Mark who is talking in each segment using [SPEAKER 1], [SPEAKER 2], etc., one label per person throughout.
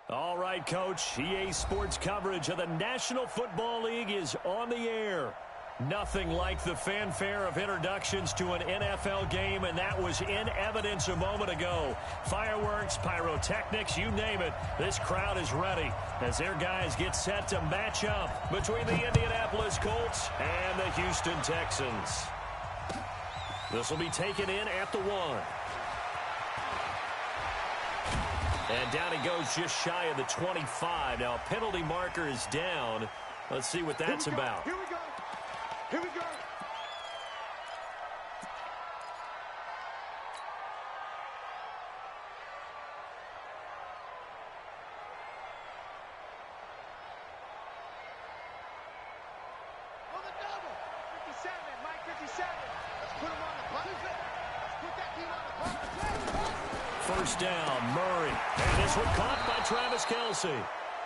[SPEAKER 1] All right, Coach. EA Sports coverage of the National Football League is on the air. Nothing like the fanfare of introductions to an NFL game, and that was in evidence a moment ago. Fireworks, pyrotechnics, you name it. This crowd is ready as their guys get set to match up between the Indianapolis Colts and the Houston Texans. This will be taken in at the 1. And down he goes just shy of the 25. Now a penalty marker is down. Let's see what that's about.
[SPEAKER 2] Here we go. Here we go. On the double. 57, Mike 57. Let's put him on the button. Let's put that team on the button.
[SPEAKER 1] First down, Murray. And this one caught by Travis Kelce.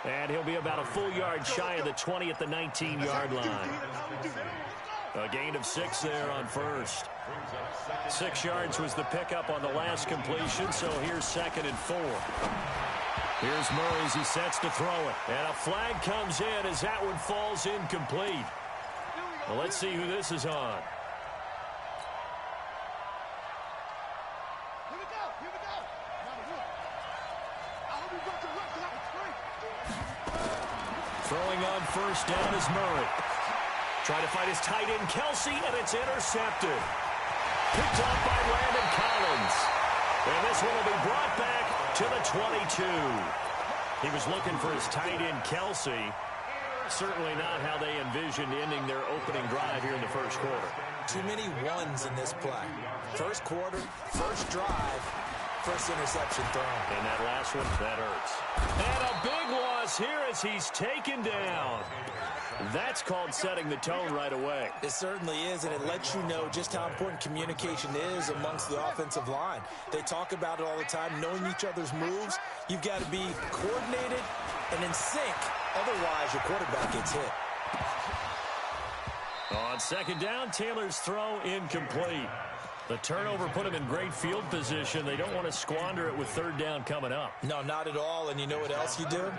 [SPEAKER 1] And he'll be about a full yard shy of the 20 at the 19-yard line. A gain of 6 there on first. 6 yards was the pickup on the last completion, so here's 2nd and 4. Here's Murray as he sets to throw it. And a flag comes in as that one falls incomplete. Well, let's see who this is on. Throwing on first down is Murray. Trying to find his tight end, Kelce, and it's intercepted. Picked off by Landon Collins. And this one will be brought back to the 22. He was looking for his tight end, Kelce. Certainly not how they envisioned ending their opening drive here in the first quarter.
[SPEAKER 3] Too many ones in this play. First quarter, first drive, first interception thrown.
[SPEAKER 1] And that last one, that hurts. And a big loss here as he's taken down. That's called setting the tone right away.
[SPEAKER 3] It certainly is, and it lets you know just how important communication is amongst the offensive line. They talk about it all the time, knowing each other's moves. You've got to be coordinated and in sync. Otherwise, your quarterback gets hit.
[SPEAKER 1] On second down, Taylor's throw incomplete. The turnover put him in great field position. They don't want to squander it with third down coming up.
[SPEAKER 3] No, not at all. And you know what else you do?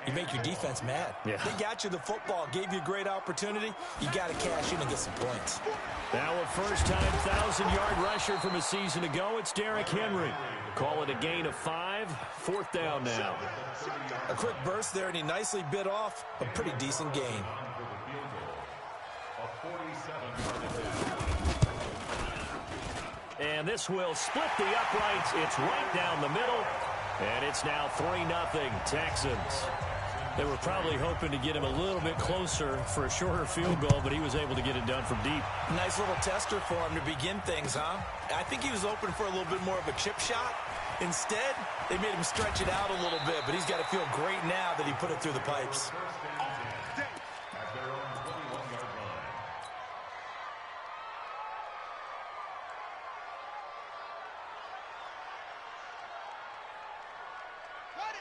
[SPEAKER 3] You make your defense mad.
[SPEAKER 1] Yeah.
[SPEAKER 3] They got you the football, gave you a great opportunity. You got to cash in and get some points.
[SPEAKER 1] Now a first-time 1,000-yard rusher from a season ago, it's Derrick Henry. Call it a gain of 5. Fourth down now.
[SPEAKER 3] A quick burst there, and he nicely bit off a pretty decent gain.
[SPEAKER 1] And this will split the uprights. It's right down the middle. And it's now 3-0 Texans. They were probably hoping to get him a little bit closer for a shorter field goal, but he was able to get it done from deep.
[SPEAKER 3] Nice little tester for him to begin things, huh? I think he was open for a little bit more of a chip shot. Instead, they made him stretch it out a little bit, but he's got to feel great now that he put it through the pipes.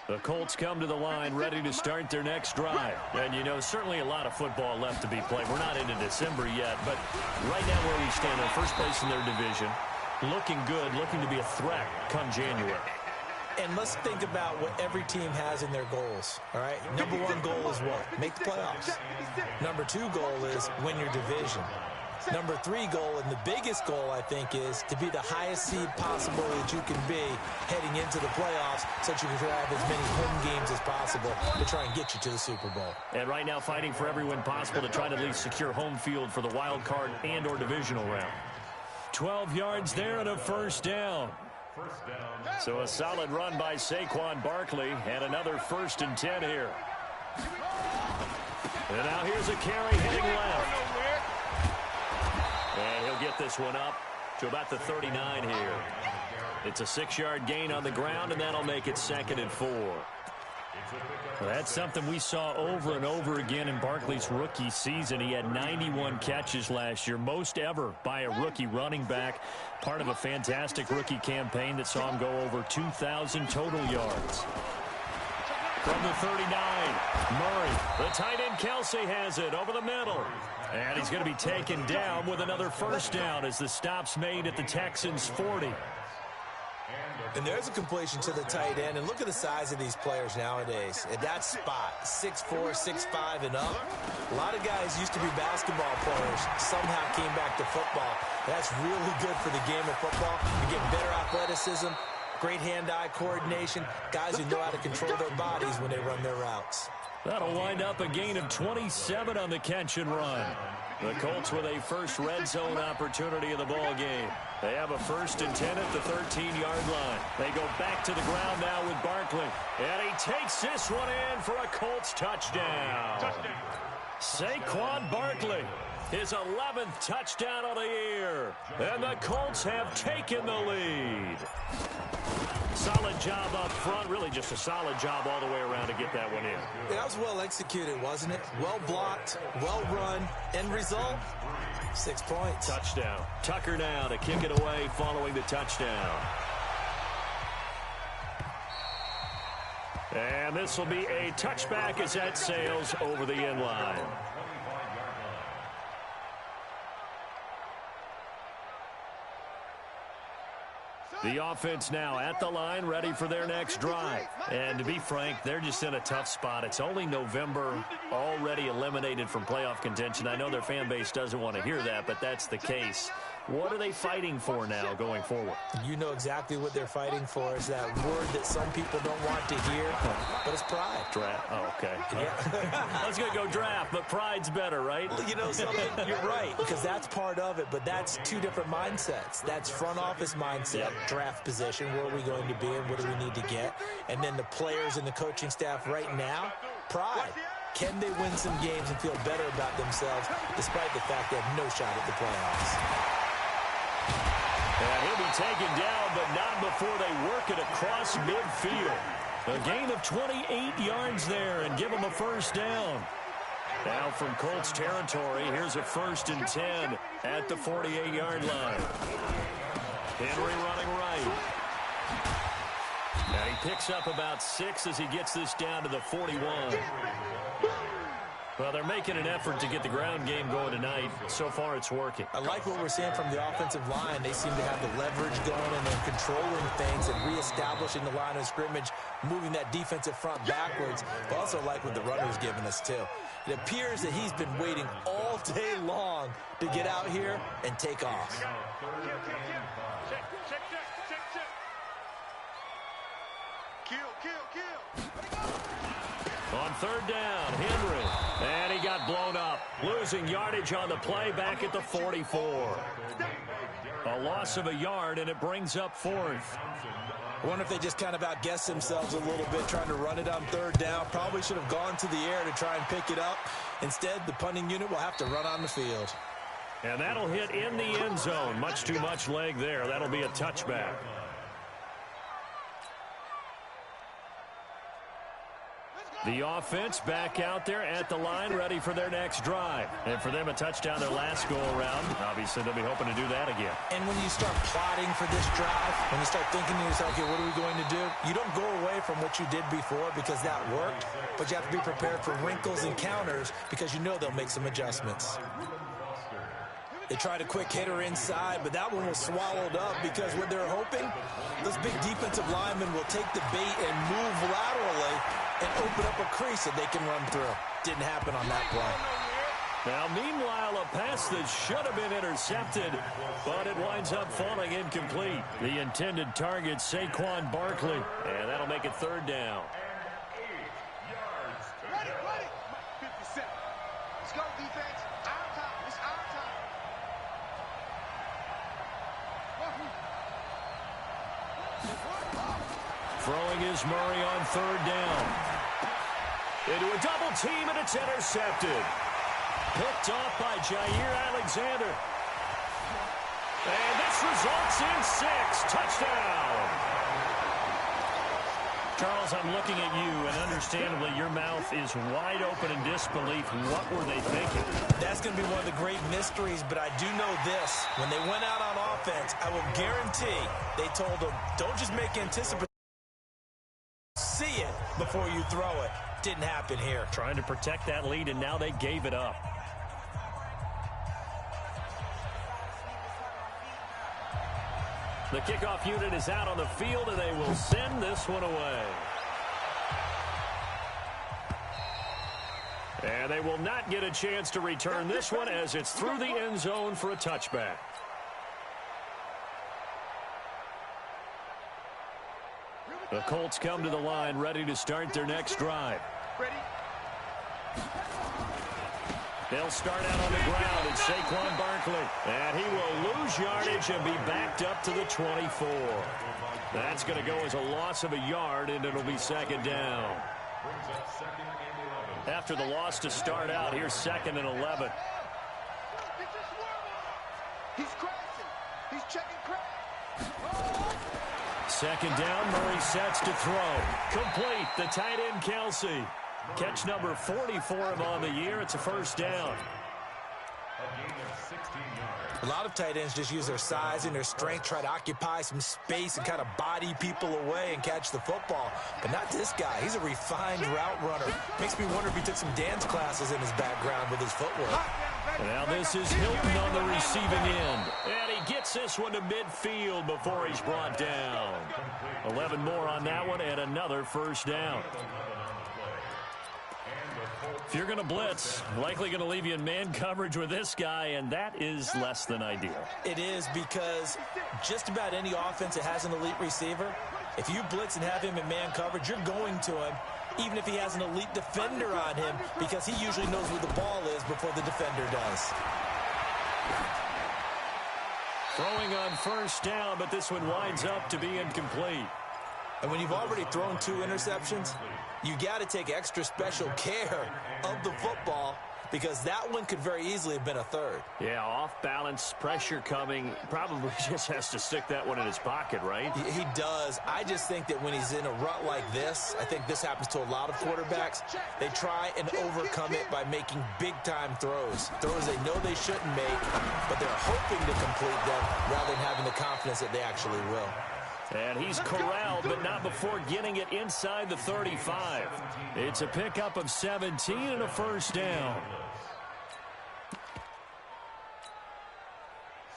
[SPEAKER 1] The Colts come to the line ready to start their next drive. And, you know, certainly a lot of football left to be played. We're not into December yet, but right now where we stand in first place in their division, looking good, looking to be a threat come January.
[SPEAKER 3] And let's think about what every team has in their goals, all right? Number 1 goal is what? Make the playoffs. Number 2 goal is win your division. Number 3 goal, and the biggest goal, I think, is to be the highest seed possible that you can be heading into the playoffs so that you can have as many home games as possible to try and get you to the Super Bowl.
[SPEAKER 1] And right now fighting for every win possible to try to at least secure home field for the wild card and or divisional round. 12 yards there and a first down. So a solid run by Saquon Barkley and another 1st and 10 here. And now here's a carry heading left. And he'll get this one up to about the 39 here. It's a 6-yard gain on the ground, and that'll make it 2nd and 4. Well, that's something we saw over and over again in Barkley's rookie season. He had 91 catches last year, most ever by a rookie running back, part of a fantastic rookie campaign that saw him go over 2,000 total yards. From the 39, Murray, the tight end Kelce has it over the middle. And he's going to be taken down with another first down as the stop's made at the Texans' 40.
[SPEAKER 3] And there's a completion to the tight end. And look at the size of these players nowadays. At that spot, 6'4", 6'5", and up. A lot of guys used to be basketball players, somehow came back to football. That's really good for the game of football. You get better athleticism, great hand-eye coordination, guys who know how to control their bodies when they run their routes.
[SPEAKER 1] That'll wind up a gain of 27 on the catch and run. The Colts with a first red zone opportunity of the ball game. They have a 1st and 10 at the 13-yard line. They go back to the ground now with Barkley. And he takes this one in for a Colts touchdown. Saquon Barkley, his 11th touchdown of the year. And the Colts have taken the lead. Solid job up front. Really just a solid job all the way around to get that one in.
[SPEAKER 3] Yeah, that was well executed, wasn't it? Well blocked, well run. End result, 6 points.
[SPEAKER 1] Touchdown. Tucker now to kick it away following the touchdown. And this will be a touchback as that sails over the end line. The offense now at the line, ready for their next drive. And to be frank, they're just in a tough spot. It's only November, already eliminated from playoff contention. I know their fan base doesn't want to hear that, but that's the case. What are they fighting for now going forward?
[SPEAKER 3] You know exactly what they're fighting for. Is that word that some people don't want to hear, but it's pride.
[SPEAKER 1] Draft. Oh, okay.
[SPEAKER 3] Yeah.
[SPEAKER 1] I was going to go draft, but pride's better, right?
[SPEAKER 3] You know something? You're right, because that's part of it, but that's two different mindsets. That's front office mindset, draft position, where are we going to be and what do we need to get? And then the players and the coaching staff right now, pride. Can they win some games and feel better about themselves despite the fact they have no shot at the playoffs?
[SPEAKER 1] And he'll be taken down, but not before they work it across midfield. A gain of 28 yards there and give them a first down. Now from Colts territory, here's a 1st and 10 at the 48-yard line. Henry running right. Now he picks up about 6 as he gets this down to the 41. Well, they're making an effort to get the ground game going tonight. So far, it's working.
[SPEAKER 3] I like what we're seeing from the offensive line. They seem to have the leverage going and they're controlling things and reestablishing the line of scrimmage, moving that defensive front backwards. But also like what the runner's giving us, too. It appears that he's been waiting all day long to get out here and take off.
[SPEAKER 1] On 3rd down, Henry. And he got blown up. Losing yardage on the play back at the 44. A loss of a yard, and it brings up 4th.
[SPEAKER 3] I wonder if they just kind of outguessed themselves a little bit trying to run it on 3rd down. Probably should have gone to the air to try and pick it up. Instead, the punting unit will have to run on the field.
[SPEAKER 1] And that'll hit in the end zone. Much too much leg there. That'll be a touchback. The offense back out there at the line, ready for their next drive. And for them, a touchdown their last go-around. Obviously, they'll be hoping to do that again.
[SPEAKER 3] And when you start plotting for this drive, when you start thinking to yourself, okay, what are we going to do? You don't go away from what you did before because that worked, but you have to be prepared for wrinkles and counters because you know they'll make some adjustments. They tried a quick hitter inside, but that one was swallowed up because what they're hoping, those big defensive linemen will take the bait and move laterally and open up a crease that they can run through. Didn't happen on that play.
[SPEAKER 1] Now, meanwhile, a pass that should have been intercepted, but it winds up falling incomplete. The intended target, Saquon Barkley, and that'll make it 3rd down.
[SPEAKER 2] Ready. 57. Let's go, defense. Our time. It's our time.
[SPEAKER 1] Throwing is Murray on 3rd down. Into a double team, and it's intercepted. Picked off by Jair Alexander. And this results in 6. Touchdown. Charles, I'm looking at you, and understandably, your mouth is wide open in disbelief. What were they thinking?
[SPEAKER 3] That's going to be one of the great mysteries, but I do know this. When they went out on offense, I will guarantee they told them, don't just make anticipatory. See it before you throw it. Didn't happen here.
[SPEAKER 1] Trying to protect that lead, and now they gave it up. The kickoff unit is out on the field, and they will send this one away. And they will not get a chance to return this one as it's through the end zone for a touchback. The Colts come to the line ready to start their next drive. They'll start out on the ground, and Saquon Barkley. And he will lose yardage and be backed up to the 24. That's going to go as a loss of a yard, and it'll be second down. After the loss to start out, here's 2nd and 11.
[SPEAKER 2] He's crashing. He's checking crash.
[SPEAKER 1] Second down, Murray sets to throw. Complete, the tight end Kelsey. Catch number 44 of on the year. It's a first down.
[SPEAKER 3] A lot of tight ends just use their size and their strength, try to occupy some space and kind of body people away and catch the football. But not this guy. He's a refined route runner. Makes me wonder if he took some dance classes in his background with his footwork.
[SPEAKER 1] Now this is Hilton on the receiving end. And he gets this one to midfield before he's brought down. 11 more on that one and another first down. If you're going to blitz, likely going to leave you in man coverage with this guy, and that is less than ideal.
[SPEAKER 3] It is, because just about any offense that has an elite receiver, if you blitz and have him in man coverage, you're going to him, even if he has an elite defender on him, because he usually knows where the ball is before the defender does.
[SPEAKER 1] Throwing on first down, but this one winds up to be incomplete.
[SPEAKER 3] And when you've already thrown 2 interceptions, you got to take extra special care of the football, because that one could very easily have been a third.
[SPEAKER 1] Yeah, off balance, pressure coming. Probably just has to stick that one in his pocket, right?
[SPEAKER 3] He does. I just think that when he's in a rut like this, I think this happens to a lot of quarterbacks, they try and overcome it by making big-time throws. Throws they know they shouldn't make, but they're hoping to complete them rather than having the confidence that they actually will.
[SPEAKER 1] And he's corralled, but not before getting it inside the 35. It's a pickup of 17 and a first down.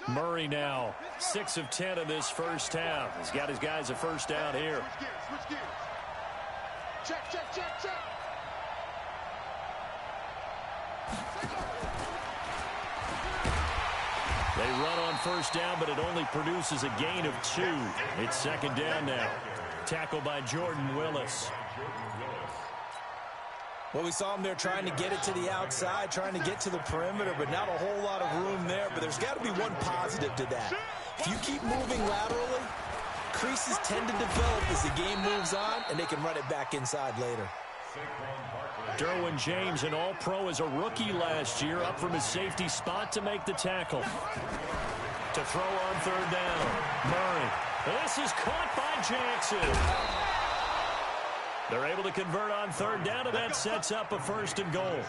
[SPEAKER 1] Murray now, 6 of 10 in this first half. He's got his guys a first down here.
[SPEAKER 2] Switch gears. Check, check, check, check.
[SPEAKER 1] They run on first down, but it only produces a gain of 2. It's second down now. Tackled by Jordan Willis.
[SPEAKER 3] Well, we saw him there trying to get it to the outside, trying to get to the perimeter, but not a whole lot of room there. But there's got to be one positive to that. If you keep moving laterally, creases tend to develop as the game moves on, and they can run it back inside later.
[SPEAKER 1] Derwin James, an all-pro as a rookie last year, up from his safety spot to make the tackle. To throw on third down, Murray. This is caught by Jackson. They're able to convert on third down, and that sets up a first and goal.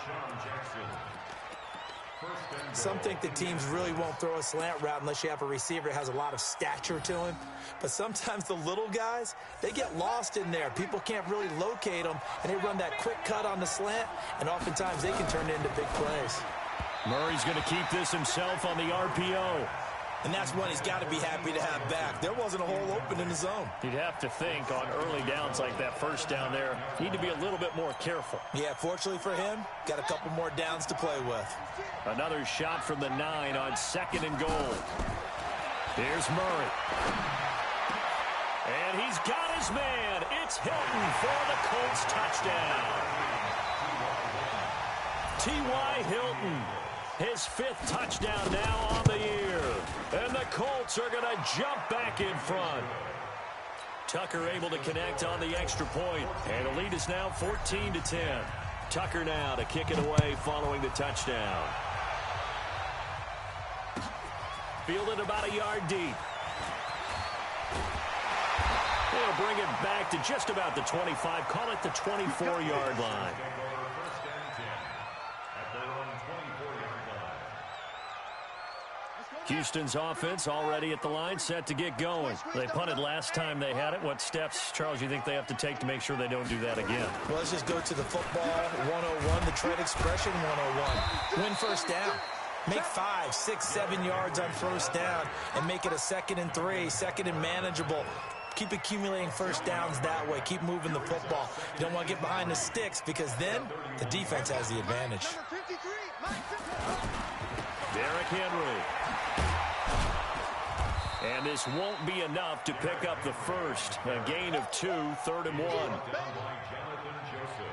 [SPEAKER 3] Some think that teams really won't throw a slant route unless you have a receiver that has a lot of stature to him. But sometimes the little guys, they get lost in there. People can't really locate them, and they run that quick cut on the slant, and oftentimes they can turn it into big plays.
[SPEAKER 1] Murray's going to keep this himself on the RPO.
[SPEAKER 3] And that's one he's got to be happy to have back. There wasn't a hole open in the zone.
[SPEAKER 1] You'd have to think on early downs like that first down there, need to be a little bit more careful.
[SPEAKER 3] Yeah, fortunately for him, got a couple more downs to play with.
[SPEAKER 1] Another shot from the 9 on second and goal. Here's Murray. And he's got his man. It's Hilton for the Colts touchdown. T.Y. Hilton. His 5th touchdown now on the year. And the Colts are going to jump back in front. Tucker able to connect on the extra point. And the lead is now 14-10. Tucker now to kick it away following the touchdown. Fielded about a yard deep. They'll bring it back to just about the 25. Call it the 24-yard line. Houston's offense already at the line, set to get going. They punted last time they had it. What steps, Charles, you think they have to take to make sure they don't do that again?
[SPEAKER 3] Well, let's just go to the football 101, the trade expression 101. Win first down. Make 5, 6, 7 yards on first down and make it a 2nd and 3, 2nd and manageable. Keep accumulating first downs that way. Keep moving the football. You don't want to get behind the sticks because then the defense has the advantage.
[SPEAKER 1] Derrick Henry. And this won't be enough to pick up the first. A gain of 2, 3rd and 1.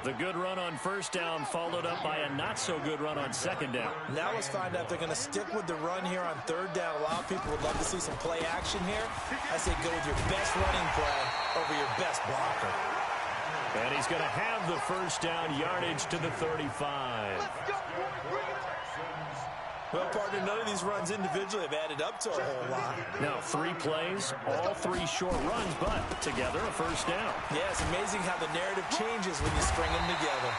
[SPEAKER 1] The good run on first down followed up by a not-so-good run on 2nd down.
[SPEAKER 3] Now let's find out if they're going to stick with the run here on 3rd down. A lot of people would love to see some play action here. I say go with your best running play over your best blocker.
[SPEAKER 1] And he's going to have the first down, yardage to the 35.
[SPEAKER 3] Well, partner, none of these runs individually have added up to a whole lot.
[SPEAKER 1] Now, 3 plays, all 3 short runs, but together a first down.
[SPEAKER 3] Yeah, it's amazing how the narrative changes when you string them together.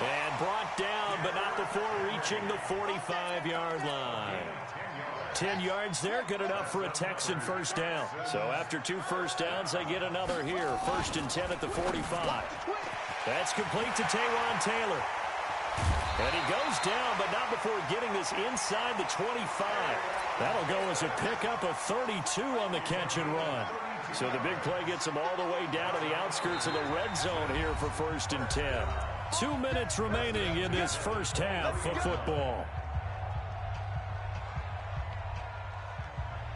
[SPEAKER 1] And brought down, but not before reaching the 45-yard line. 10 yards there, good enough for a Texan first down. So after 2 first downs, they get another here. 1st and 10 at the 45. That's complete to Taywan Taylor. And he goes down, but not before getting this inside the 25. That'll go as a pickup of 32 on the catch and run. So the big play gets him all the way down to the outskirts of the red zone here for 1st and 10. 2 minutes remaining in this first half of football.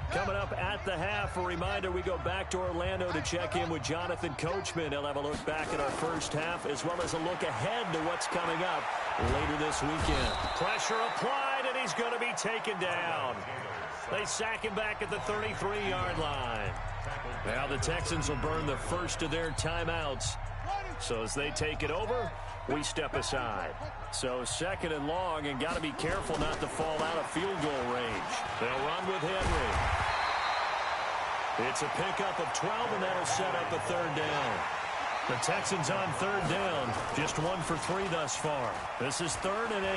[SPEAKER 1] Coming up at the half, a reminder, we go back to Orlando to check in with Jonathan Coachman. He'll have a look back at our first half as well as a look ahead to what's coming up later this weekend. Pressure applied, and he's going to be taken down. They sack him back at the 33-yard line. Now the Texans will burn the first of their timeouts. So as they take it over, we step aside. So 2nd and long, and got to be careful not to fall out of field goal range. They'll run with Henry. It's a pickup of 12, and that'll set up a 3rd down. The Texans on 3rd down, just 1 for 3 thus far. This is 3rd and 8.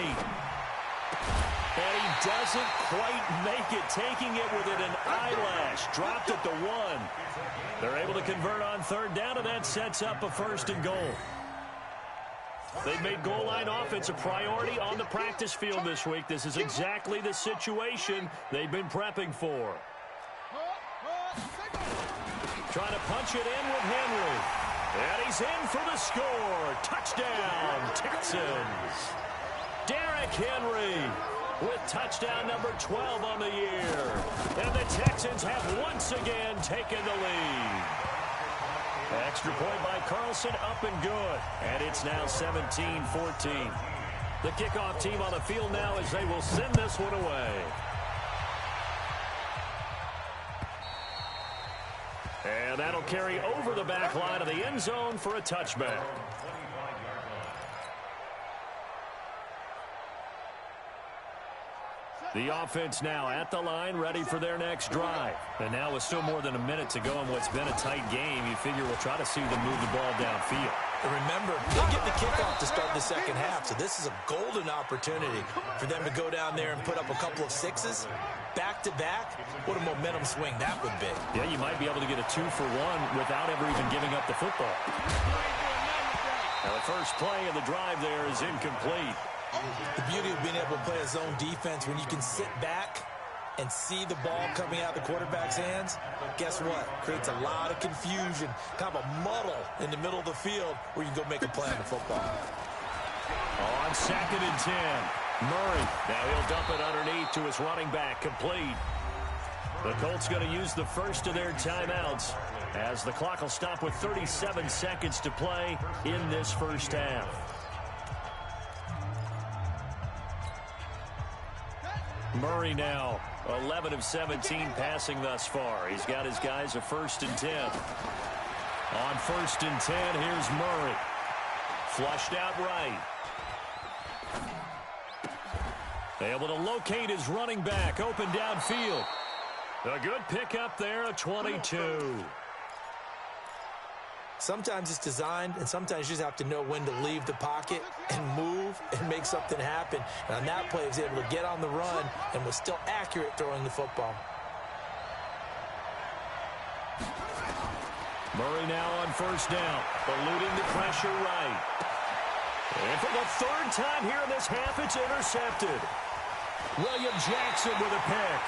[SPEAKER 1] And he doesn't quite make it, taking it within an eyelash. Dropped at the 1. They're able to convert on 3rd down, and that sets up a 1st and goal. They've made goal line offense a priority on the practice field this week. This is exactly the situation they've been prepping for. Trying to punch it in with Henry. And he's in for the score. Touchdown, Texans. Derrick Henry with touchdown number 12 on the year. And the Texans have once again taken the lead. Extra point by Carlson, up and good. And it's now 17-14. The kickoff team on the field now as they will send this one away. And that'll carry over the back line of the end zone for a touchback. The offense now at the line, ready for their next drive. And now with still more than a minute to go in what's been a tight game, you figure we'll try to see them move the ball downfield.
[SPEAKER 3] And remember, they get the kickoff to start the 2nd half, so this is a golden opportunity for them to go down there and put up a couple of 6s. Back-to-back, what a momentum swing that would be.
[SPEAKER 1] Yeah, you might be able to get a 2-for-1 without ever even giving up the football. Now the first play of the drive there is incomplete.
[SPEAKER 3] The beauty of being able to play a zone defense when you can sit back and see the ball coming out of the quarterback's hands, guess what? Creates a lot of confusion, kind of a muddle in the middle of the field where you can go make a play on the football.
[SPEAKER 1] On 2nd and 10, Murray. Now he'll dump it underneath to his running back, complete. The Colts going to use the first of their timeouts as the clock will stop with 37 seconds to play in this first half. Murray now 11 of 17 passing thus far. He's got his guys a 1st and 10. On 1st and 10, here's Murray. Flushed out right. Able to locate his running back open downfield. A good pickup there, a 22.
[SPEAKER 3] Sometimes it's designed, and sometimes you just have to know when to leave the pocket and move and make something happen. And on that play, he was able to get on the run and was still accurate throwing the football.
[SPEAKER 1] Murray now on 1st down, eluding the pressure right. And for the 3rd time here in this half, it's intercepted. William Jackson with a pick.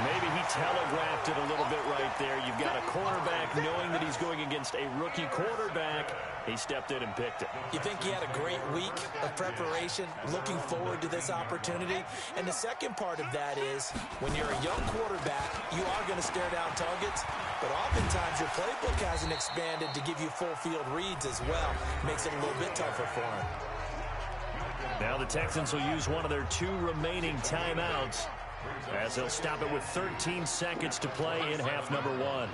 [SPEAKER 1] Maybe he telegraphed it a little bit right there. You've got a cornerback knowing that he's going against a rookie quarterback. He stepped in and picked it.
[SPEAKER 3] You think he had a great week of preparation, looking forward to this opportunity? And the second part of that is, when you're a young quarterback, you are going to stare down targets, but oftentimes your playbook hasn't expanded to give you full field reads as well. Makes it a little bit tougher for him.
[SPEAKER 1] Now the Texans will use one of their 2 remaining timeouts, as they'll stop it with 13 seconds to play in half number 1.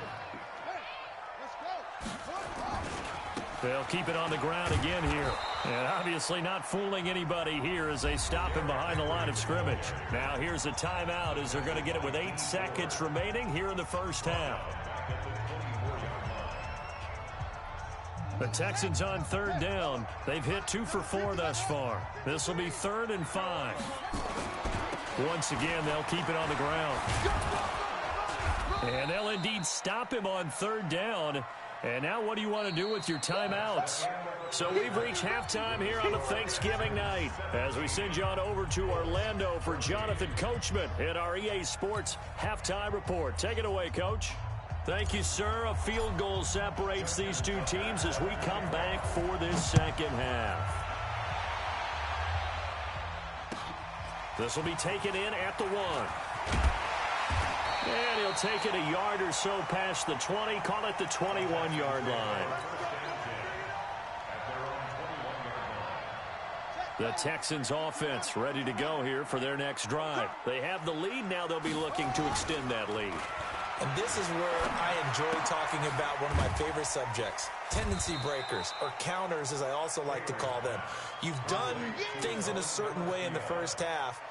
[SPEAKER 1] They'll keep it on the ground again here. And obviously not fooling anybody here as they stop him behind the line of scrimmage. Now here's a timeout as they're going to get it with 8 seconds remaining here in the first half. The Texans on 3rd down. They've hit 2 for 4 thus far. This will be 3rd and 5. Once again, they'll keep it on the ground. And they'll indeed stop him on 3rd down. And now what do you want to do with your timeouts? So we've reached halftime here on a Thanksgiving night as we send you on over to Orlando for Jonathan Coachman in our EA Sports Halftime Report. Take it away, Coach. Thank you, sir. A field goal separates these 2 teams as we come back for this second half. This will be taken in at the 1. And he'll take it a yard or so past the 20, call it the 21-yard line. The Texans offense ready to go here for their next drive. They have the lead. Now they'll be looking to extend that lead.
[SPEAKER 3] And this is where I enjoy talking about one of my favorite subjects, tendency breakers, or counters as I also like to call them. You've done things in a certain way in the first half,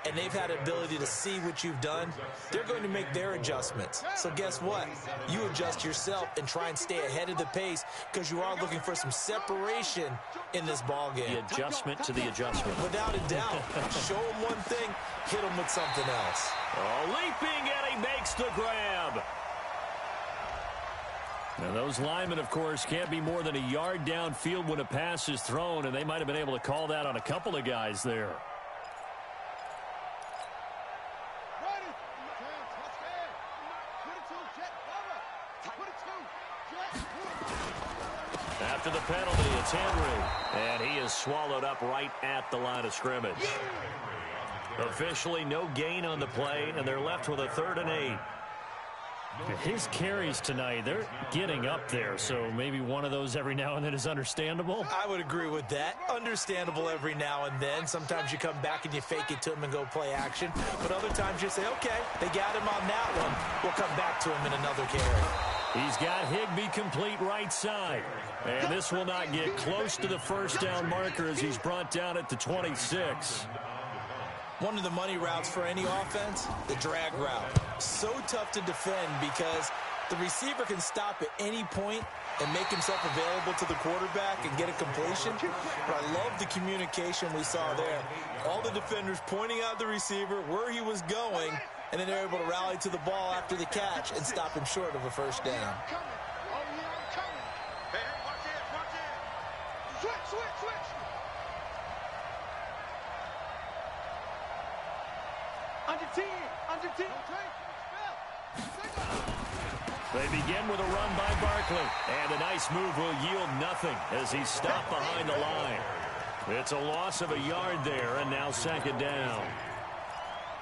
[SPEAKER 3] and they've had the ability to see what you've done. They're going to make their adjustments. So guess what? You adjust yourself and try and stay ahead of the pace because you are looking for some separation in this ball game.
[SPEAKER 1] The adjustment to the adjustment.
[SPEAKER 3] Without a doubt. Show them one thing, hit them with something else.
[SPEAKER 1] Oh, leaping, and he makes the grab. Now, those linemen, of course, can't be more than a yard downfield when a pass is thrown, and they might have been able to call that on a couple of guys there. After the penalty, it's Henry, and he is swallowed up right at the line of scrimmage. Officially no gain on the play, and they're left with a 3rd and 8. His carries tonight, they're getting up there, so maybe one of those every now and then is understandable.
[SPEAKER 3] I would agree with that. Understandable every now and then. Sometimes you come back and you fake it to him and go play action. But other times you say, okay, they got him on that one. We'll come back to him in another carry.
[SPEAKER 1] He's got Higbee complete right side. And this will not get close to the first down marker as he's brought down at the 26.
[SPEAKER 3] One of the money routes for any offense, the drag route. So tough to defend because the receiver can stop at any point and make himself available to the quarterback and get a completion. But I love the communication we saw there. All the defenders pointing out the receiver, where he was going, and then they're able to rally to the ball after the catch and stop him short of a first down.
[SPEAKER 1] They begin with a run by Barkley, and a nice move will yield nothing as he's stopped behind the line. It's a loss of a yard there, and now 2nd down.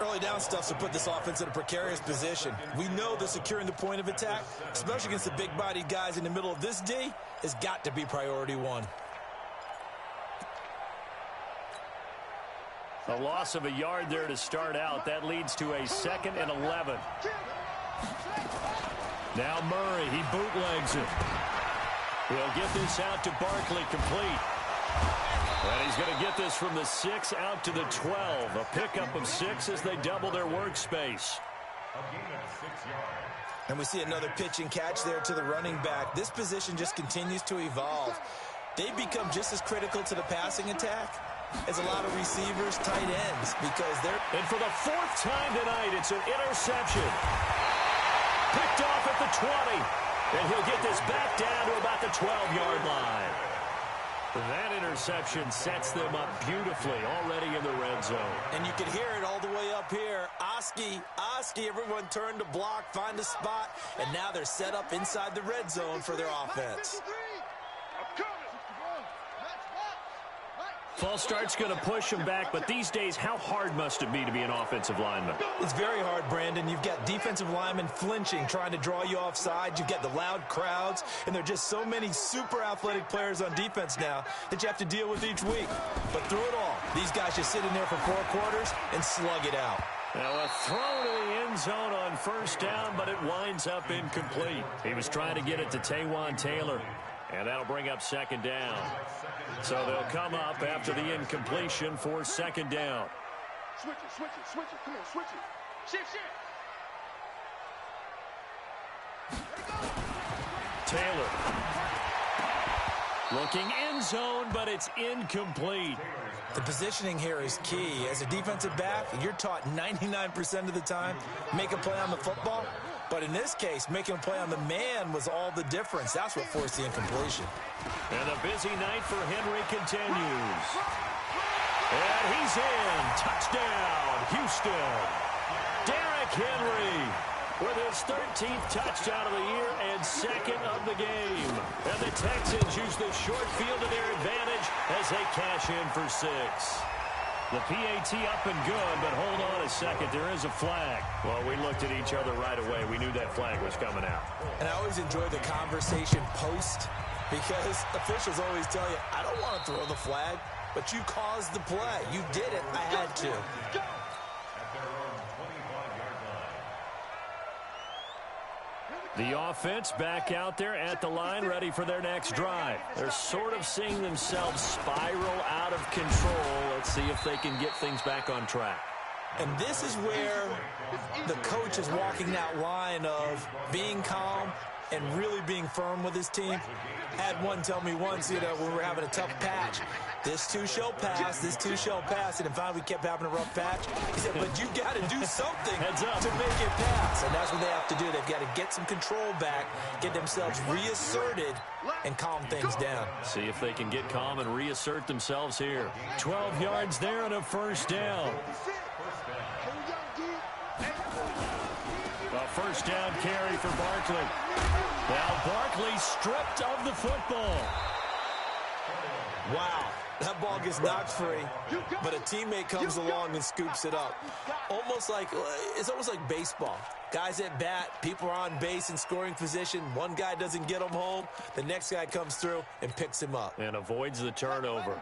[SPEAKER 3] Early down stuff to put this offense in a precarious position. We know that securing the point of attack, especially against the big-bodied guys in the middle of this D, has got to be priority 1.
[SPEAKER 1] A loss of a yard there to start out. That leads to a 2nd and 11. Now Murray, he bootlegs it. He'll get this out to Barkley complete. And he's going to get this from the 6 out to the 12. A pickup of 6 as they double their workspace.
[SPEAKER 3] And we see another pitch and catch there to the running back. This position just continues to evolve. They become just as critical to the passing attack as a lot of receivers, tight ends, because they're...
[SPEAKER 1] And for the 4th time tonight, it's an interception. Picked off at the 20. And he'll get this back down to about the 12-yard line. That interception sets them up beautifully already in the red zone.
[SPEAKER 3] And you can hear it all the way up here. Oski, everyone turned to block, find a spot, and now they're set up inside the red zone for their offense.
[SPEAKER 1] False start's going to push him back, but these days, how hard must it be to be an offensive lineman?
[SPEAKER 3] It's very hard, Brandon. You've got defensive linemen flinching, trying to draw you offside. You've got the loud crowds, and there are just so many super athletic players on defense now that you have to deal with each week. But through it all, these guys just sit in there for 4 quarters and slug it out.
[SPEAKER 1] Now a throw to the end zone on first down, but it winds up incomplete. He was trying to get it to Taywan Taylor, and that'll bring up second down. So they'll come up after the incompletion for second down.
[SPEAKER 2] Switch it. Come on, switch it. Shift.
[SPEAKER 1] Taylor. Looking end zone, but it's incomplete.
[SPEAKER 3] The positioning here is key. As a defensive back, you're taught 99% of the time, make a play on the football. But in this case, making a play on the man was all the difference. That's what forced the incompletion.
[SPEAKER 1] And a busy night for Henry continues. And he's in. Touchdown, Houston. Derrick Henry with his 13th touchdown of the year and second of the game. And the Texans use the short field to their advantage as they cash in for 6. The PAT up and good, but hold on a second. There is a flag. Well, we looked at each other right away. We knew that flag was coming out.
[SPEAKER 3] And I always enjoy the conversation post because officials always tell you, I don't want to throw the flag, but you caused the play. You did it. I had to.
[SPEAKER 1] The offense back out there at the line, ready for their next drive. They're sort of seeing themselves spiral out of control. Let's see if they can get things back on track.
[SPEAKER 3] And this is where the coach is walking that line of being calm and really being firm with his team. Had one tell me once, when we were having a tough patch, this too shall pass, and finally we kept having a rough patch. He said, but you got to do something to make it pass. And that's what they have to do. They've got to get some control back, get themselves reasserted, and calm things down.
[SPEAKER 1] See if they can get calm and reassert themselves here. 12 yards there and a first down. A first down carry for Barkley. Now Barkley stripped of the football.
[SPEAKER 3] Wow, that ball gets knocked free, but a teammate comes along and scoops it up. It's almost like baseball. Guys at bat, people are on base in scoring position. One guy doesn't get him home. The next guy comes through and picks him up.
[SPEAKER 1] And avoids the turnover.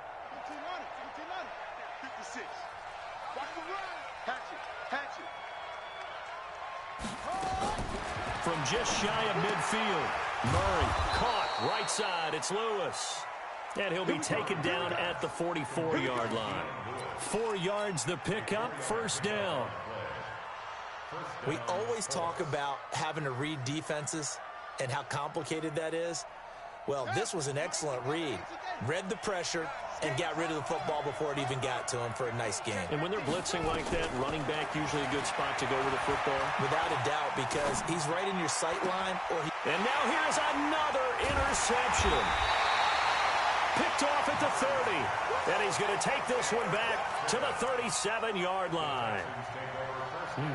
[SPEAKER 1] From just shy of midfield, Murray caught right side. It's Lewis. And he'll be taken down at the 44-yard line. 4 yards the pickup, first down.
[SPEAKER 3] We always talk about having to read defenses and how complicated that is. Well, this was an excellent read. Read the pressure and got rid of the football before it even got to him for a nice game.
[SPEAKER 1] And when they're blitzing like that, running back usually a good spot to go with the football?
[SPEAKER 3] Without a doubt, because he's right in your sight line.
[SPEAKER 1] And now here's another interception. Picked off at the 30. And he's going to take this one back to the 37-yard line.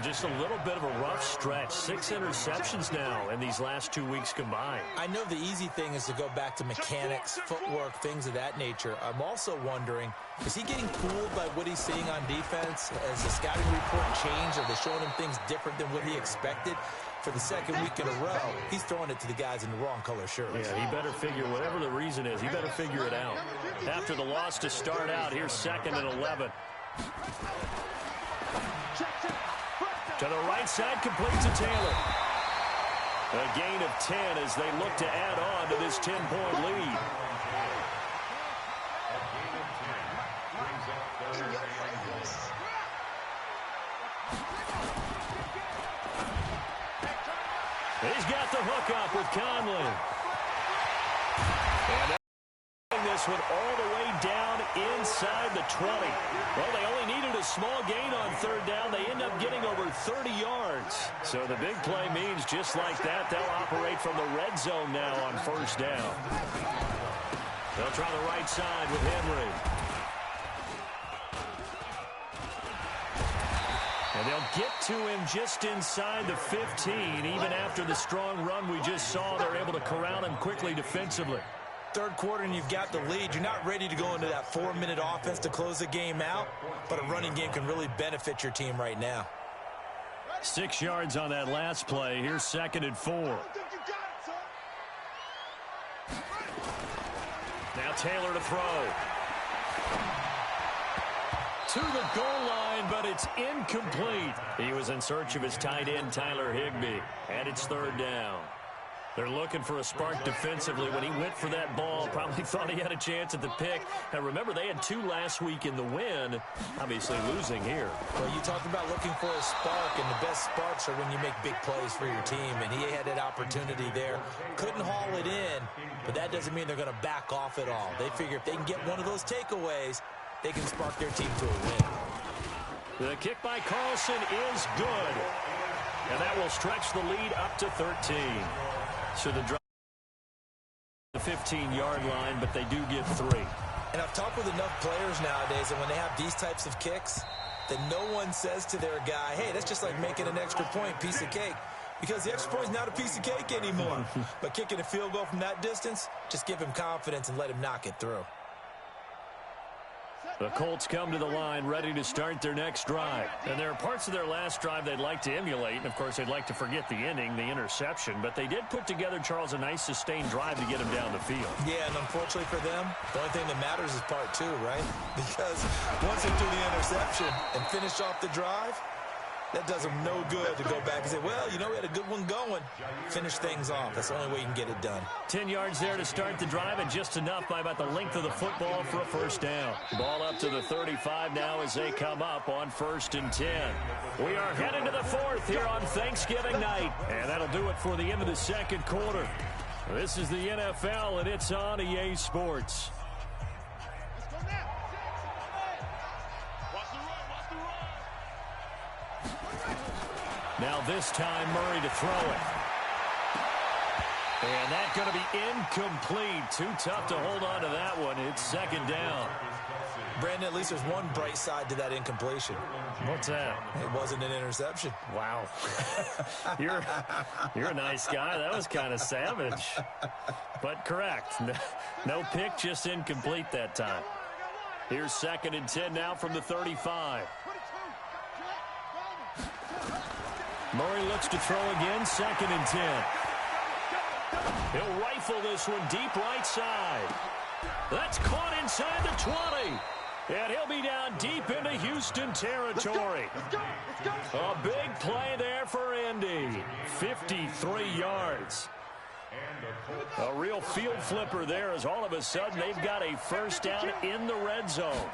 [SPEAKER 1] Just a little bit of a rough stretch. 6 interceptions now in these last 2 weeks combined.
[SPEAKER 3] I know the easy thing is to go back to mechanics, footwork, things of that nature. I'm also wondering, is he getting fooled by what he's seeing on defense? Has the scouting report changed? Are they showing him things different than what he expected? For the second week in a row, he's throwing it to the guys in the wrong color shirts.
[SPEAKER 1] Yeah, he better figure, whatever the reason is, he better figure it out. After the loss to start out, here's 2nd and 11. To the right side, complete to Taylor. A gain of 10 as they look to add on to this 10-point lead. He's got the hook up with Conley. And this one all the way down inside the 20. Well, they only needed a small gain on 3rd down. They end up getting over 30 yards. So the big play means just like that, they'll operate from the red zone now on 1st down. They'll try the right side with Henry. And they'll get to him just inside the 15. Even after the strong run we just saw, they're able to corral him quickly defensively.
[SPEAKER 3] Third quarter and you've got the lead. You're not ready to go into that 4-minute offense to close the game out, but a running game can really benefit your team right now.
[SPEAKER 1] 6 yards on that last play. Here's 2nd and 4. Now Taylor to throw. To the goal line, but it's incomplete. He was in search of his tight end, Tyler Higbee, and it's 3rd down. They're looking for a spark defensively. When he went for that ball, probably thought he had a chance at the pick. And remember, they had 2 last week in the win, obviously losing here.
[SPEAKER 3] Well, you talked about looking for a spark, and the best sparks are when you make big plays for your team, and he had that opportunity there. Couldn't haul it in, but that doesn't mean they're going to back off at all. They figure if they can get one of those takeaways, they can spark their team to a win.
[SPEAKER 1] The kick by Carlson is good. And that will stretch the lead up to 13. So the drive the 15-yard line, but they do get 3.
[SPEAKER 3] And I've talked with enough players nowadays that when they have these types of kicks, that no one says to their guy, hey, that's just like making an extra point, piece of cake. Because the extra point is not a piece of cake anymore. But kicking a field goal from that distance, just give him confidence and let him knock it through.
[SPEAKER 1] The Colts come to the line ready to start their next drive. And there are parts of their last drive they'd like to emulate. And, of course, they'd like to forget the ending, the interception. But they did put together, Charles, a nice sustained drive to get him down the field.
[SPEAKER 3] Yeah, and unfortunately for them, the only thing that matters is part 2, right? Because once they do the interception and finish off the drive, that does them no good to go back and say, well, you know, we had a good one going. Finish things off. That's the only way you can get it done.
[SPEAKER 1] 10 yards there to start the drive, and just enough by about the length of the football for a first down. Ball up to the 35 now as they come up on 1st and 10. We are heading to the 4th here on Thanksgiving night, and that'll do it for the end of the 2nd quarter. This is the NFL, and it's on EA Sports. Now this time, Murray to throw it. And that's going to be incomplete. Too tough to hold on to that one. It's 2nd down.
[SPEAKER 3] Brandon, at least there's one bright side to that incompletion.
[SPEAKER 1] What's that?
[SPEAKER 3] It wasn't an interception.
[SPEAKER 1] Wow. You're a nice guy. That was kind of savage. But correct. No pick, just incomplete that time. Here's 2nd and 10 now from the 35. Murray looks to throw again, 2nd and 10. He'll rifle this one deep right side. That's caught inside the 20. And he'll be down deep into Houston territory. A big play there for Indy. 53 yards. A real field flipper there as all of a sudden they've got a first down in the red zone.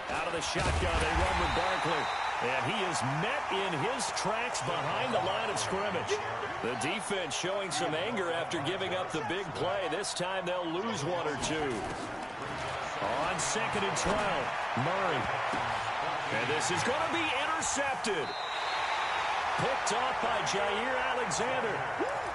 [SPEAKER 1] Out of the shotgun, they run with Barkley. And he is met in his tracks behind the line of scrimmage. The defense showing some anger after giving up the big play. This time they'll lose 1 or 2. On 2nd and 12, Murray. And this is going to be intercepted. Picked off by Jair Alexander.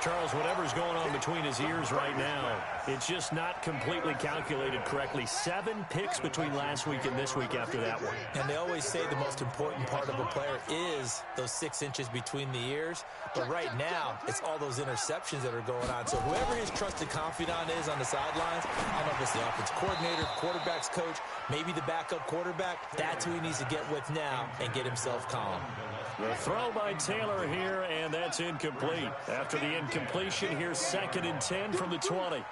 [SPEAKER 1] Charles, whatever's going on between his ears right now, it's just not completely calculated correctly. 7 picks between last week and this week after that one.
[SPEAKER 3] And they always say the most important part of a player is those 6 inches between the ears. But right now, it's all those interceptions that are going on. So whoever his trusted confidant is on the sidelines, I don't know if it's the offense coordinator, quarterback's coach, maybe the backup quarterback, that's who he needs to get with now and get himself calm.
[SPEAKER 1] The throw by Taylor here, and that's incomplete. After the incompletion, here's 2nd and 10 from the 20.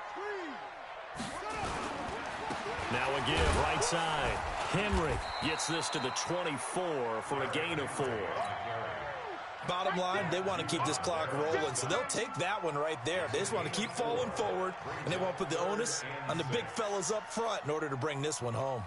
[SPEAKER 1] Now a give right side. Henry gets this to the 24 for a gain of 4.
[SPEAKER 3] Bottom line, they want to keep this clock rolling, so they'll take that one right there. They just want to keep falling forward, and they want to put the onus on the big fellas up front in order to bring this one home.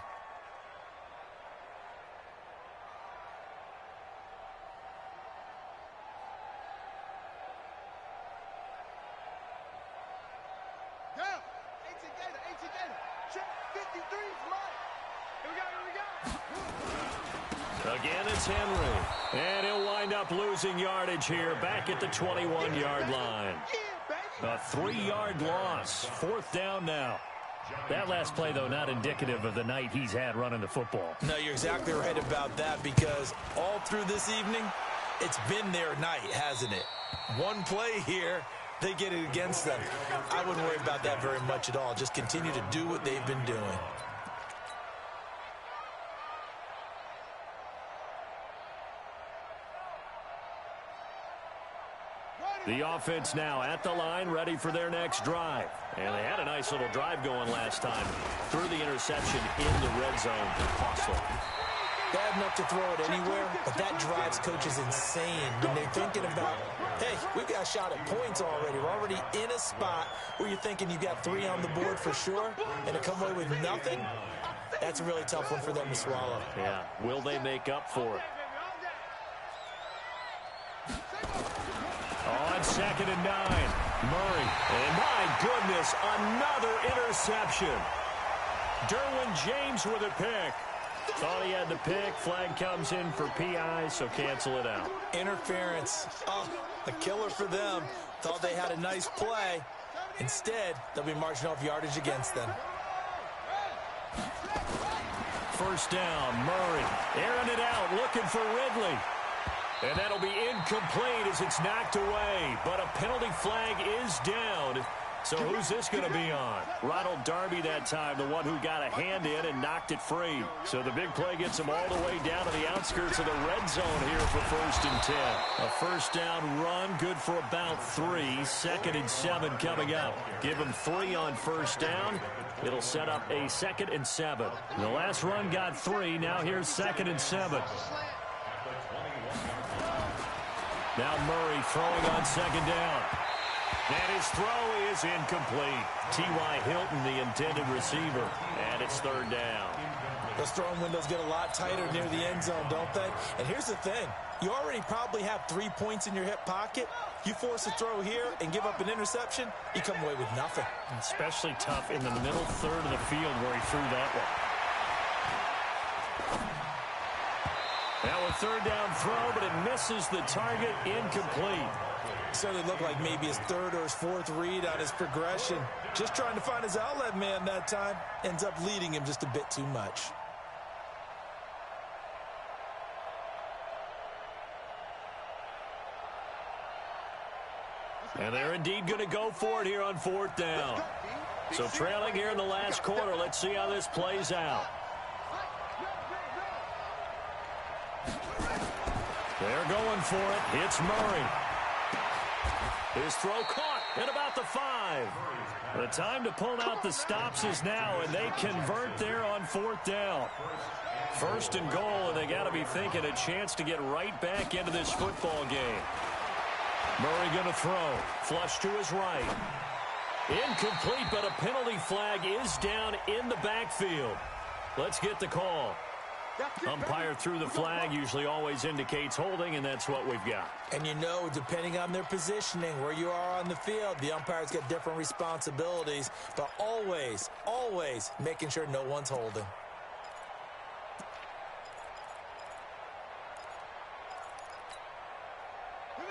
[SPEAKER 1] Again, it's Henry. And he'll wind up losing yardage here back at the 21-yard line. A 3-yard loss. 4th down now. That last play, though, not indicative of the night he's had running the football.
[SPEAKER 3] No, you're exactly right about that, because all through this evening, it's been their night, hasn't it? One play here, they get it against them. I wouldn't worry about that very much at all. Just continue to do what they've been doing.
[SPEAKER 1] The offense now at the line, ready for their next drive. And they had a nice little drive going last time. Threw the interception in the red zone. Costly.
[SPEAKER 3] Bad enough to throw it anywhere, but that drives coaches insane when they're thinking about, hey, we've got a shot at points already. We're already in a spot where you're thinking you got 3 on the board for sure, and to come away with nothing, that's a really tough one for them to swallow.
[SPEAKER 1] Yeah, will they make up for it? On 2nd and 9, Murray. And my goodness, another interception. Derwin James with a pick. Thought he had the pick. Flag comes in for PI, so cancel it out.
[SPEAKER 3] Interference. Oh, a killer for them. Thought they had a nice play. Instead, they'll be marching off yardage against them.
[SPEAKER 1] First down, Murray. Airing it out, looking for Ridley. And that'll be incomplete as it's knocked away. But a penalty flag is down. So who's this going to be on? Ronald Darby that time, the one who got a hand in and knocked it free. So the big play gets him all the way down to the outskirts of the red zone here for 1st and 10. A first down run, good for about 3. 2nd and 7 coming up. Give him 3 on first down. It'll set up a 2nd and 7. The last run got 3. Now here's 2nd and 7. Now Murray throwing on 2nd down. And his throw is incomplete. T.Y. Hilton, the intended receiver. And it's 3rd down.
[SPEAKER 3] Those throwing windows get a lot tighter near the end zone, don't they? And here's the thing. You already probably have 3 points in your hip pocket. You force a throw here and give up an interception, you come away with nothing.
[SPEAKER 1] Especially tough in the middle third of the field where he threw that one. Now a 3rd down throw, but it misses the target, incomplete.
[SPEAKER 3] So it looked like maybe his 3rd or his 4th read on his progression. Just trying to find his outlet man that time. Ends up leading him just a bit too much.
[SPEAKER 1] And they're indeed going to go for it here on 4th down. So trailing here in the last quarter. Let's see how this plays out. They're going for it. It's Murray. His throw caught at about the 5. The time to pull out the stops is now, and they convert there on 4th down. 1st and goal, and they got to be thinking a chance to get right back into this football game. Murray going to throw. Flush to his right. Incomplete, but a penalty flag is down in the backfield. Let's get the call. Umpire threw the flag, usually always indicates holding, and that's what we've got.
[SPEAKER 3] And you know, depending on their positioning, where you are on the field, the umpires get different responsibilities, but always, always making sure no one's holding.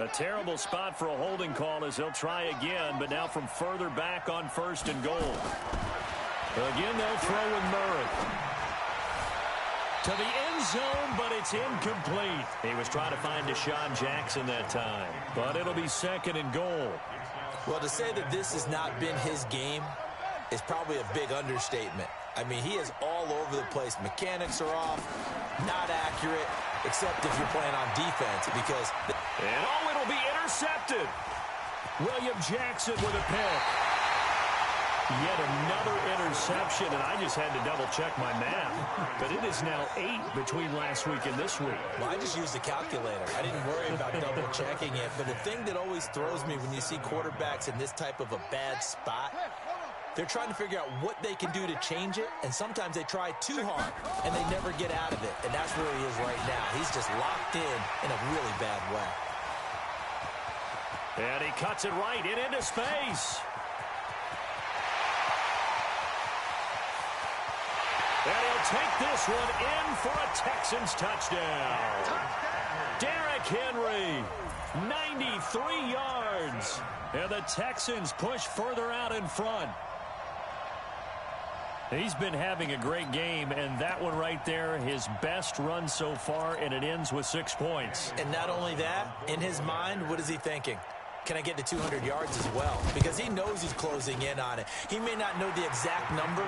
[SPEAKER 1] A terrible spot for a holding call as they'll try again, but now from further back on 1st and goal. Again, they'll throw with Murray. To the end zone, but it's incomplete. He was trying to find Deshaun Jackson that time, but it'll be 2nd and goal.
[SPEAKER 3] Well, to say that this has not been his game is probably a big understatement. I mean, he is all over the place. Mechanics are off, not accurate, except if you're playing on defense, because...
[SPEAKER 1] And oh, it'll be intercepted. William Jackson with a pick. Yet another interception, and I just had to double-check my math. But it is now 8 between last week and this week.
[SPEAKER 3] Well, I just used a calculator. I didn't worry about double-checking it. But the thing that always throws me when you see quarterbacks in this type of a bad spot, they're trying to figure out what they can do to change it, and sometimes they try too hard, and they never get out of it. And that's where he is right now. He's just locked in a really bad way.
[SPEAKER 1] And he cuts it right and into space. And he'll take this one in for a Texans touchdown. Derrick Henry, 93 yards. And the Texans push further out in front. He's been having a great game, and that one right there, his best run so far, and it ends with 6 points.
[SPEAKER 3] And not only that, in his mind, what is he thinking? Can I get to 200 yards as well? Because he knows he's closing in on it. He may not know the exact number,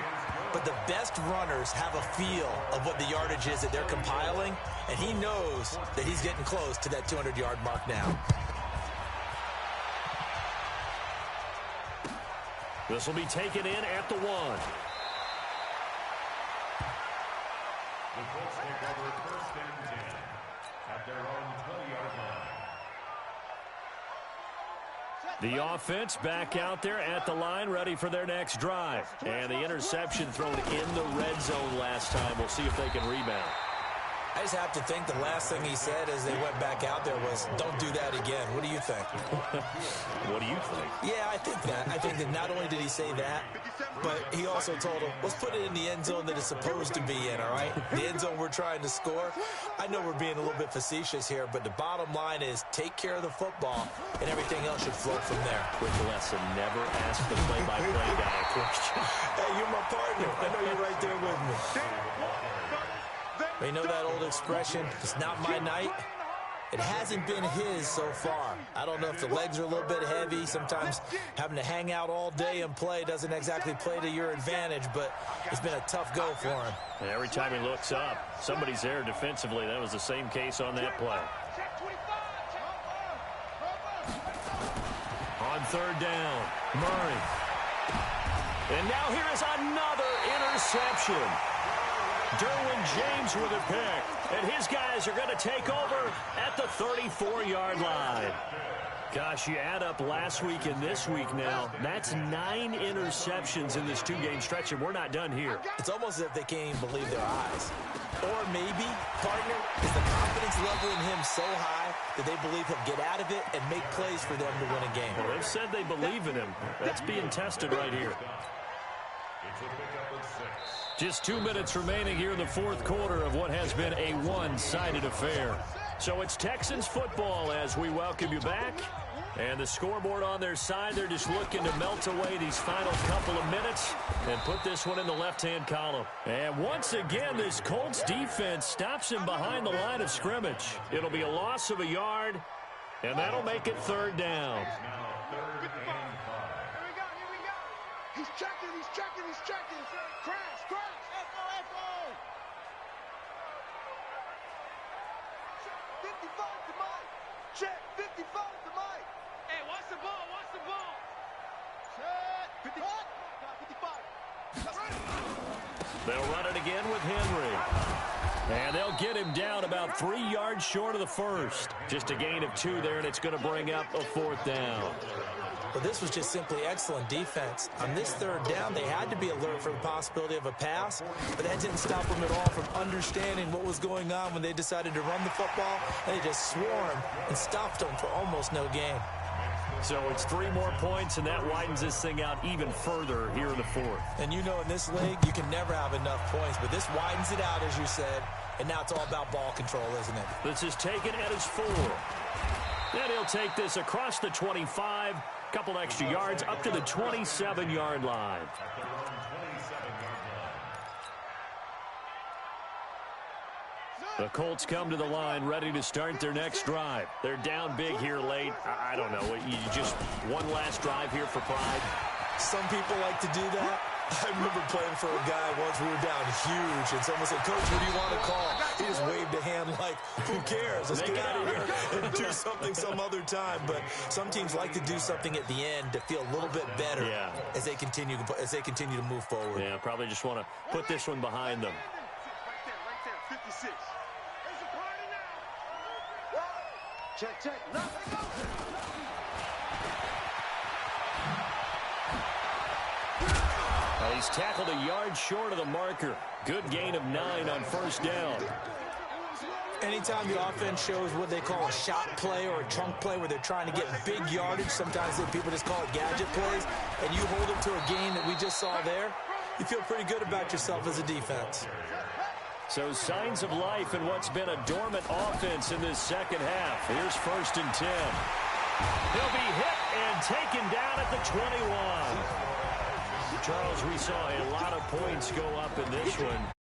[SPEAKER 3] but the best runners have a feel of what the yardage is that they're compiling, and he knows that he's getting close to that 200-yard mark now.
[SPEAKER 1] This will be taken in at the 1.
[SPEAKER 4] The Colts take over 1st and 10 at their own 20-yard line.
[SPEAKER 1] The offense back out there at the line, ready for their next drive. And the interception thrown in the red zone last time. We'll see if they can rebound.
[SPEAKER 3] I just have to think the last thing he said as they went back out there was, don't do that again. What do you think?
[SPEAKER 1] What do you think?
[SPEAKER 3] Yeah, I think that. I think that not only did he say that, but he also told him, let's put it in the end zone that it's supposed to be in, all right? The end zone we're trying to score. I know we're being a little bit facetious here, but the bottom line is take care of the football, and everything else should flow from there.
[SPEAKER 1] Quick lesson, never ask the play-by-play guy a question.
[SPEAKER 3] Hey, you're my partner. I know you're right there with me. You know that old expression, it's not my night? It hasn't been his so far. I don't know if the legs are a little bit heavy. Sometimes having to hang out all day and play doesn't exactly play to your advantage, but it's been a tough go for him.
[SPEAKER 1] And every time he looks up, somebody's there defensively. That was the same case on that play. On 3rd down, Murray. And now here is another interception. Derwin James with a pick, and his guys are going to take over at the 34-yard line. Gosh, you add up last week and this week now, that's 9 interceptions in this 2-game stretch, and we're not done here.
[SPEAKER 3] It's almost as if they can't even believe their eyes. Or maybe, partner, is the confidence level in him so high that they believe he'll get out of it and make plays for them to win a game.
[SPEAKER 1] Well, they've said they believe in him. That's being tested right here.
[SPEAKER 4] It's a pickup of 6.
[SPEAKER 1] Just 2 minutes remaining here in the 4th quarter of what has been a one-sided affair. So it's Texans football as we welcome you back. And the scoreboard on their side, they're just looking to melt away these final couple of minutes and put this one in the left-hand column. And once again, this Colts defense stops him behind the line of scrimmage. It'll be a loss of a yard, and that'll make it 3rd down.
[SPEAKER 2] He's checking, he's checking, he's checking. Crash, crash. Echo. 55 to Mike. Check, 55 to Mike. Hey, watch the ball, watch the ball. Check. 55. That's right.
[SPEAKER 1] They'll run it again with Henry. And they'll get him down about 3 yards short of the first. Just a gain of 2 there, and it's going to bring up a 4th down.
[SPEAKER 3] But this was just simply excellent defense. On this 3rd down, they had to be alert for the possibility of a pass, but that didn't stop them at all from understanding what was going on when they decided to run the football. They just swarmed and stopped them for almost no gain.
[SPEAKER 1] So it's 3 more points, and that widens this thing out even further here in the 4th.
[SPEAKER 3] And you know in this league, you can never have enough points, but this widens it out, as you said, and now it's all about ball control, isn't it?
[SPEAKER 1] This is taken at his 4. Then he'll take this across the 25, couple extra yards up to the 27-yard line. The Colts come to the line ready to start their next drive. They're down big here late. I don't know. You just one last drive here for pride.
[SPEAKER 3] Some people like to do that. I remember playing for a guy once. We were down huge, and someone said, Coach, what do you want to call? He just waved a hand like, who cares? Let's get out of here and do something some other time. But some teams like to do something at the end to feel a little bit better as they continue to move forward.
[SPEAKER 1] Yeah, probably just want to put this one behind them.
[SPEAKER 2] Right there, 56. There's a party now. Check.
[SPEAKER 1] Well, he's tackled a yard short of the marker. Good gain of 9 on 1st down.
[SPEAKER 3] Anytime the offense shows what they call a shot play or a chunk play where they're trying to get big yardage, sometimes people just call it gadget plays, and you hold them to a gain that we just saw there, you feel pretty good about yourself as a defense.
[SPEAKER 1] So signs of life in what's been a dormant offense in this second half. Here's 1st and 10. He'll be hit and taken down at the 21. Charles, we saw a lot of points go up in this one.